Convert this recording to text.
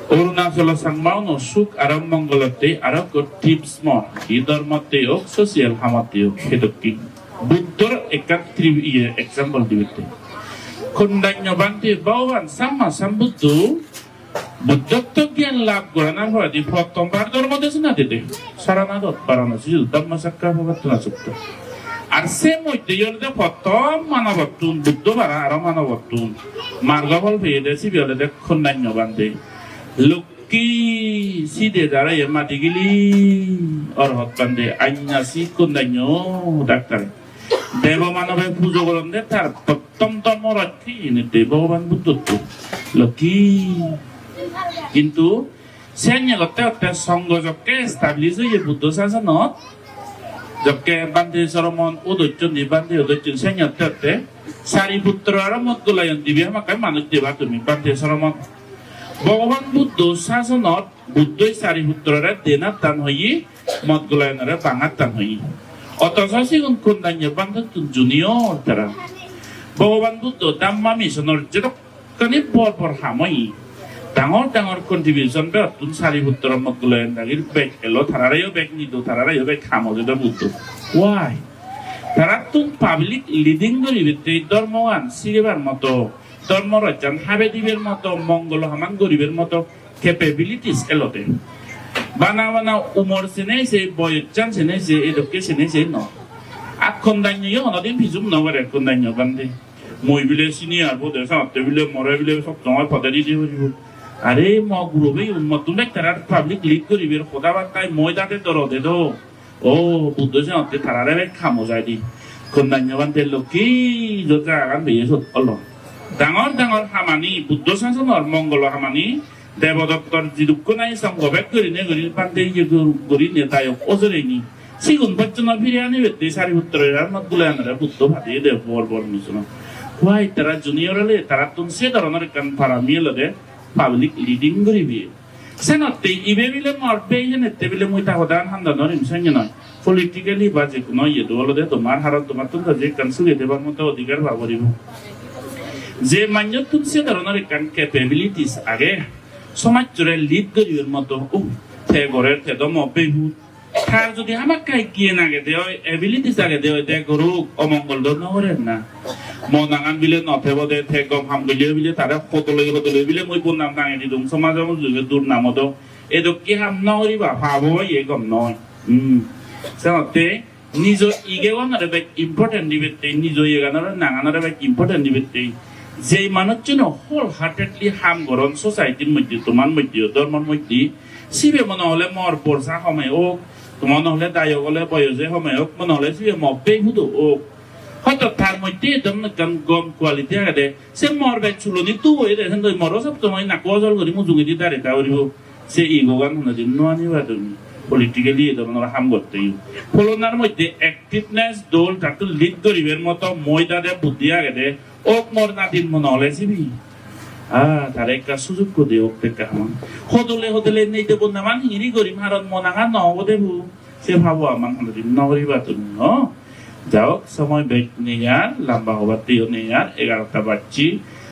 어루나솔로 상마오노 쑥 아람 몽골때 아랍고 팁스모 이 ধর্মতেও social হামাতেও হেদকি বুদ্ধর একাত ইয়ে example দিতে খন্ডান্য বান্তি বাওয়ান সাম্মা সাম্বুদ্ধ বুদ্ধত্ব জ্ঞান লাভ করার পরে দি প্রথমবার ধর্ম দেশ না দিতে সারানাদত বারাণসী ধম্মসাক্কা ভগবতনা সত্য আর সে মধ্যে ইয়লদে প্রথম মানবতুন বুদ্ধ বারা আর মানবতুন মার্গফল পেয়ে দেশি বিয়লদে খন্ডান্য বান্তি লক্ষ্মী সিদে দ্বারা এর মাটি গিলি অরহত বান্ধে আইনাসি কন্যান্য ডাক্তার দেব মানবে পুজো করেন দে তার প্রথম ধর্ম রক্ষী দেব ভগবান বুদ্ধত্ব লক্ষ্মী কিন্তু সেন্য করতে করতে সঙ্গ যকে এস্টাবলিশ হয়ে বুদ্ধ শাসনত যকে বান্ধে সরমন উদৈত্য নিবান্ধে উদৈত্য সেন্য করতে সারিপুত্র আর মত গোলায়ন দিবে আমাকে মানুষ দেবা তুমি বান্ধে সরমন ভগবান বুদ্ধ শাসনত বুদ্ধই সারিপুত্ররা দেনার টান হই মত গোলায়নরে বাঙার টান হই অথচ সিগুন কন্যান্য বান্ধব জুনিয়র তারা ভগবান বুদ্ধ দাম্মা মিশনের যেরকম পর হামই ডাঙর ডাঙর কন্ট্রিবিউশন বে তুন সারিপুত্র মত গোলায়ন লাগির বেগ এলো তারারাইও বেগ নিদো তারারাইও বেগ খামো যেটা বুদ্ধ ওয়াই তারা তুন পাবলিক লিডিং গরিবের ধর্মগান সিরিবার মতো ধর্ম রচন হাবে দিবের মতো মঙ্গল হামান গরিবের মতো ক্যাপাবিলিটিস এলোতে বানা বানা উমর সেনেছে বয়চান সেনেছে এদকে সেনেছে ন আখন দাইনিও অনদিন ভিজুম নগরে কোন দাইনিও বান্দে মই বিলে সিনিয়র বদে সাতে বিলে মরে বিলে সব তোমার পদারি দি হইব আরে ম গ্রুপে উন্মত তুমি তারা পাবলিক লিড গরিবের খোদা বার্তায় ময়দাতে দরদে দো ও বুদ্ধ জানতে তারারে খামো যায় দি কোন দাইনিও বান্দে লোকি জোতা গান বেয়ে সত অল্লো ডাঙর ডাঙর হামানি বুদ্ধ শাসনের মঙ্গল হামানি দেবদত্তর যিদুক্ষ নাই সংগবেক করি নে গরি পান্ডে গরি নেতায়ক ওজরেনি সিগুন বচ্চনা ফিরে আনি বেতে সারিপুত্রের মত গুলায়নরা বুদ্ধ ভাদিয়ে দেব বর মিশন ওয়াই তারা জুনিয়রলে তারা তুন সে ধরনের কান ফারা মিলদে পাবলিক লিডিং গরিবি সেনতে ইবে বিলে মরবে নেতে বিলে মুইতা হদান হান্দানর ইনসান নয় পলিটিক্যালি বা যে কোনো ইয়ে দলদে তোমার হারত তোমার তুন যে কান সুগে দেবার মতো অধিকার ভাবরিব যে মান্য তুন সে ধরনের কান ক্যাপাবিলিটিস আগে সমাজ জুড়ে লিড গরিবের মতো থে গরের থে দম বেহু তার যদি আমাকে গিয়ে নাগে দেয় এবিলিটিস আগে দেয় দে গরু অমঙ্গল দর নহরেন না মনাঙান বিলে নথেব দে থে গম হাম বিলে তারা কতলৈ বিলে মই কোন নাম নাঙে দিদুম সমাজৰ যুগে দূর নামত এদক কি হাম নহরিবা ভাবো এ গম নয় সেনতে নিজ ইগেওয়ানরে বেক ইম্পর্টেন্ট দিবেতে নিজ ইগানরে নাঙানরে বেক ইম্পর্টেন্ট দিবেতে যে মানুষ যেন হোল হার্টেডলি হাম গরন সোসাইটির মধ্যে তোমার মধ্যে ধর্মের মধ্যে শিবে মনে হলে মর বর্ষা সময় হোক তোমার নহলে দায়ক হলে বয়সে সময় হোক মনে হলে শিবে মব্বে হুদো হোক হয়তো তার মধ্যে একদম গম কোয়ালিটি আগে সে মরবে চুলনি তু হয়ে দেখেন তো মরো সব তোমার নাক জল করি মুজুঙি দি দাঁড়িয়ে তাহলে সে ইগোগান হনে দিন নোয়ানিবা তুমি পলিটিক্যালি এই ধরনের হাম করতে ফলনার মধ্যে অ্যাক্টিভনেস দোল তাকে লিড গরিবের মতো ময়দা দে বুদ্ধি আগে দে ওক মর নাতিন মনে হলে যাবি তার একটা সুযোগ করে ওক দেখা আমার হদলে নেই দেব না মান হিরি গরিব হারত মনাঙা নহব দেবু সে ভাবো আমার দিন নগরিবা তুমি যাও সময় বেগ নেই আর লম্বা হবার দিও নেই আর 11টা বাজছি